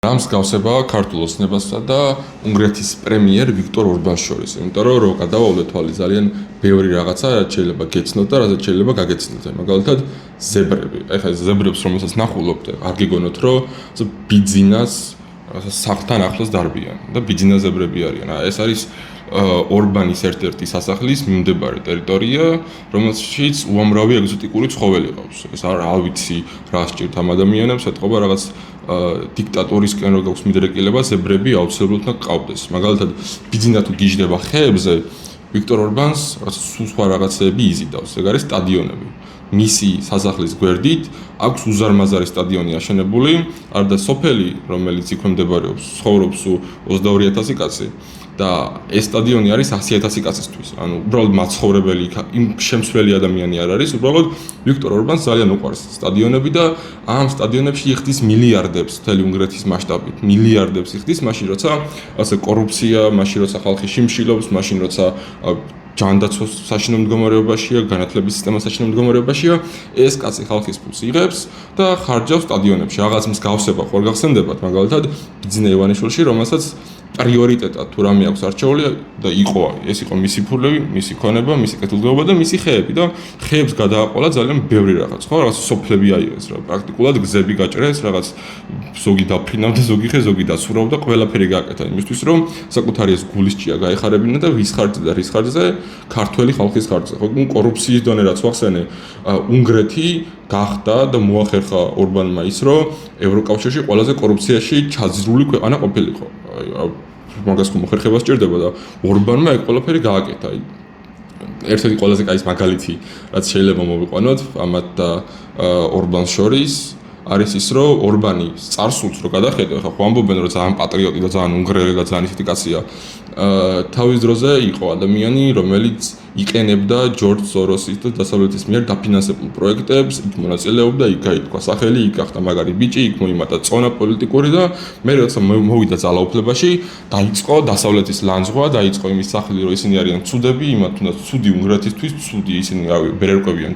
რა მსგავსებაა ქართულ ოცნებასა და უნგრეთის პრემიერ ვიქტორ ორბანს შორის, იმიტომ რომ გადავავლეთ თვალი ძალიან ბევრი რაღაცა, რაც შეიძლება გეცნოთ და რაც შეიძლება გაგეცნოთ. მაგალითად, ზებრები. ეხლა ზებრებს რომელსაც ნახულობთ, არ გიგონოთ, რომ ბიძინას სახლთან ახლოს დარბიან და ბიძინა ზებრები არიან. ეს არის ორბანის ერთ-ერთი სასახლის მიმდებარე ტერიტორია, რომელშიც უამრავი ეგზოტიკური ცხოველი ყავს. ეს არ ვიცი რა სჭირთ ამ ადამიანებს, ეთყობა რაღაც დიქტატურისკენ რო გაქვს მიდრეკილება, ზებრები აუცილებლად უნდა გყავდეს. მაგალითად, ბიძინა თუ გიждდება ხეებზე, ვიქტორ ორბანს სულ სხვა რაღაცები იზიდავს. ეგ არის სტადიონები. მისი სასახლის გვერდით აქვს უზარმაზარი სტადიონი აშენებული, არდა სოფელი, რომელიც იქვე მდებარეობს, ცხოვრობს 22,000 კაცი. და ეს სტადიონი არის 100,000 კაცისთვის. ანუ უბრალოდ მაცხოვრებელი, იმ შემცვლელი ადამიანი არ არის, უბრალოდ ვიქტორ ორბანს ძალიან უყვარს სტადიონები და ამ სტადიონებში იხდის მილიარდებს მთელი უნგრეთის მასშტაბით. მილიარდებს იხდის მაშინ, როცა ასე კორუფცია, მაშინ როცა ხალხი შიმშილობს, მაშინ როცა ჯანდაცვის საშინო მდგომარეობაშია, განათლების სისტემა საშინო მდგომარეობაშია, ეს კაცი ხალხის ფულს იღებს და ხარჯავს სტადიონებში. რაღაც მსგავსება ხო არ გახსენდებათ, მაგალითად, ბიძინა ივანიშვილში, რომელსაც პრიორიტეტად თუ რამე აქვს არჩეული და ეს იყო მისი ფულები, მისი ქონება, მისი კეთილდღეობა და მისი ხეები და ხეებს გადააყოლა ძალიან ბევრი რაღაც, ხო, რაღაც სოფლები აიღეს რა, პრაქტიკულად გზები გაჭრეს, რაღაც ზოგი დაფრინავდა, ზოგი ხე, ზოგი დაცურავდა, ყველაფერი გააკეთა იმისთვის, რომ საკუთარი ეს გულისჭია გაეხარებინა და ვის ხარჯზე და რის ხარჯზე, ქართველი ხალხის ხარჯზე. ხო, კორუფციის დონე რაც ვახსენე, უნგრეთი გახდა და მოახერხა ორბანმა ის, რომ ევროკავშირში ყველაზე კორუფციაში ჩაძირული ქვეყანა ყოფილიყო. მაგას მოხერხება სჭირდება და ორბანმა ეგ ყველაფერი გააკეთა. ერთ-ერთი ყველაზე კაი მაგალითი, რაც შეიძლება მოვიყვანოთ ამათ და ორბანს შორის არის ის, რომ ორბანი წარსულს რო გადახედო, ხა ხო ამბობენ, რომ ძალიან პატრიოტი და ძალიან უნგრელი და ძალიან ისეთი კაცია. თავის დროზე იყო ადამიანი, რომელიც იყენებდა ჯორჯ სოროსის და დასავლეთის მიერ დაფინანსებულ პროექტებს, იქ მონაწილეობდა, იქ გაითქვა სახელი, იქ გახდა მაგარი ბიჭი, იქ მოიმატა წონა პოლიტიკური და მე როცა მოვიდა ძალაუფლებაში, დაიწყო დასავლეთის ლანძღვა, დაიწყო იმის სახელი, რომ ისინი არიან ცუდები, იმათ უნდა ცუდი უნგრეთისთვის, ცუდი ისინი ვერ ერკვევიან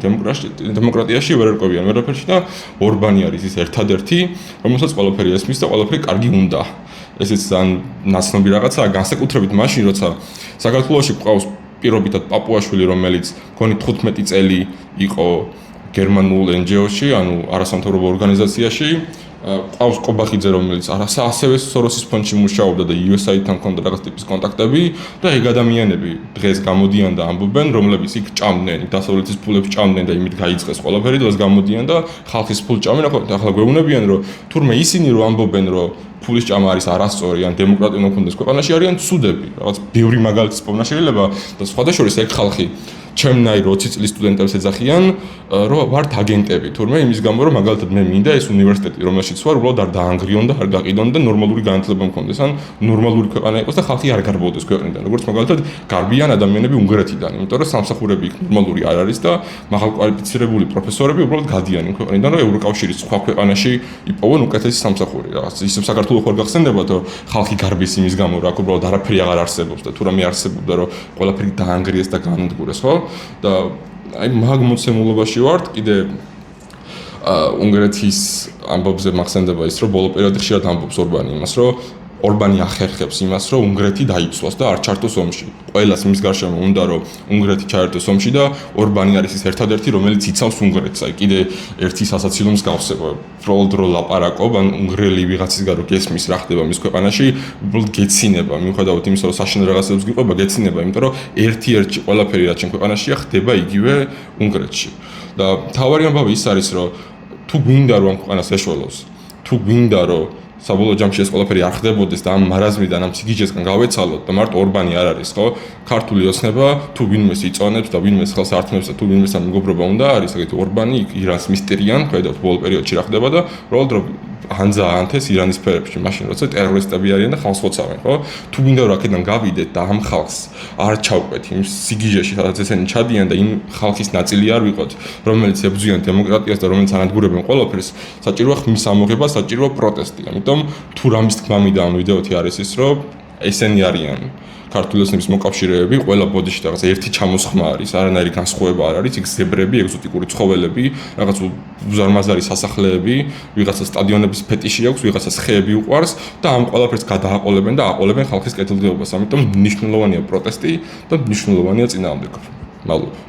დემოკრატიაში, ვერ ერკვევიან ვერაფერში და ორბანი არის ის ერთადერთი, რომელსაც ყველაფერი ესმის და ყველაფერი კარგი უნდა. ესეც ძალიან ნაცნობი რაღაცაა, განსაკუთრებით მაშინ, როცა საქართველოში ყავს პირობითად პაპუაშვილი, რომელიც მგონი 15 წელი იყო გერმანულ NGO-ში, ანუ არასამთავრობო ორგანიზაციაში, ყავს კობახიძე, რომელიც ასევე სოროსის ფონდში მუშაობდა და USAID-თან ჰქონდა რაღაც ტიპის კონტაქტები და ეგ ადამიანები დღეს გამოდიან და ამბობენ, რომლებიც იქ ჭამდნენ, დასავლეთის ფულებს ჭამდნენ და იმით გაიწყეს ყველაფერი, დღეს გამოდიან და ხალხის ფულს ჭამენ, ახლა გვეუბნებიან, რომ თურმე ისინი რომ ამბობენ, რომ ფულის ჭამა არის არასწორი, ან დემოკრატია უნდა ქონდეს ქვეყანაში, არიან ცუდები. რაღაც ბევრი მაგალითის პოვნა შეიძლება და სხვადასხვა ეგ ხალხი ჩემნაირ 20 წლის სტუდენტებს ეძახიან, რომ ვართ აგენტები, თურმე იმის გამო, რომ მაგალითად მე მინდა ეს უნივერსიტეტი, რომელშიც ვარ, უბრალოდ არ დაანგრიონ და არ გაყიდონ და ნორმალური განათლება მქონდეს, ან ნორმალური ქვეყანა იყოს და ხალხი არ გარბოდეს ქვეყნიდან. როგორც მაგალითად გარბიან ადამიანები უნგრეთიდან, იმიტომ რომ სამსახურები იქ ნორმალური არ არის და მაღალკვალიფიცირებული პროფესორები უბრალოდ გადიან იმ ქვეყნიდან, რომ ევროკავშირის სხვა ქვეყანაში იპოვონ უკეთესი სამსახური. რაღაც ისევ საქართველოს ხარ გახსენდებათ, რომ ხალხი გარბის იმის გამო, რომ აქ უბრალოდ არაფერი აღარ არსებობს და თუ რამე არსებობდა, რომ ყველაფერი დაანგრიეს და განადგურეს, ხო? და აი მაგ მოცემულობაში ვართ კიდე უნგრეთის ამბობზე მახსენდება ის, რომ ბოლო პერიოდში ხშირად ამბობს ორბანი იმას, რომ ორბანი ახერხებს იმას, რომ უნგრეთი დაიცვას და არ ჩართოს ომში. ყველას იმის გარშემო უნდა, რომ უნგრეთი ჩაერთოს ომში და ორბანი არის ის ერთადერთი, რომელიც იცავს უნგრეთს. აი კიდე ერთი სასაცილო მსგავსება. უბრალოდ რო ლაპარაკობ, ან უნგრელი ვიღაცისგან რო გესმის რა ხდება მის ქვეყანაში, უბრალოდ გეცინება, მიუხედავად იმისა, რომ საშინელ რაღაცებს გიყვება, გეცინება, იმიტომ რომ ერთ-ერთი ყველაფერი რაც ჩემ ქვეყანაშია, ხდება იგივე უნგრეთში. და თავარი ამბავი ის არის, რომ თუ გვინდა რომ ამ ქვეყანას ეშველოს, თუ გვინდა რომ საბოლოო ჯამში ეს ყველაფერი არ ხდებოდეს და ამ მარაზმიდან, ამ სიგიჟესგან გავეცალოთ და მარტო ორბანი არ არის, ხო? ქართული ოცნება თუ ვინმეს იწონებს და ვინმეს ხელს ართმევს და თუ ვინმეს ამ მეგობრობა უნდა არის, ეგეთი ორბანი ირანს მისტერიან, ხედავთ ბოლო პერიოდში რა ხდება და უბრალოდ რომ ანძა ანთეს ირანის ფერებში, მაშინ როცა ტერორისტები არიან და ხალხს ხოცავენ, ხო? თუ ვინდა რომ აქედან გავიდეთ და ამ ხალხს არ ჩავყვეთ იმ სიგიჟეში, სადაც ესენი ჩადიან და იმ ხალხის ნაწილი არ ვიყოთ, რომელიც ებრძვიან დემოკრატიას და რომელიც ანადგურებენ ყველაფერს, საჭიროა ხმის ამოღება, საჭიროა პროტესტი. ამიტომ თუ რამის თქმამიდა ამ ვიდეოთი არის ის, რომ ესენი არიან ქართული ოცნების მოკავშირეები, ყველა ბოდიში რაღაც ერთი ჩამოსხმა არის, არანაირი განსხვავება არ არის, იქ ზებრები, ეგზოტიკური ცხოველები, რაღაც უზარმაზარი სასახლეები, ვიღაცა სტადიონების ფეტიში აქვს, ვიღაცას ხეები უყვარს და ამ ყველაფერს გადააყოლებენ და აყოლებენ ხალხის კეთილდღეობას. ამიტომ მნიშვნელოვანია პროტესტი და მნიშვნელოვანია წინააღმდეგობა. მადლობა.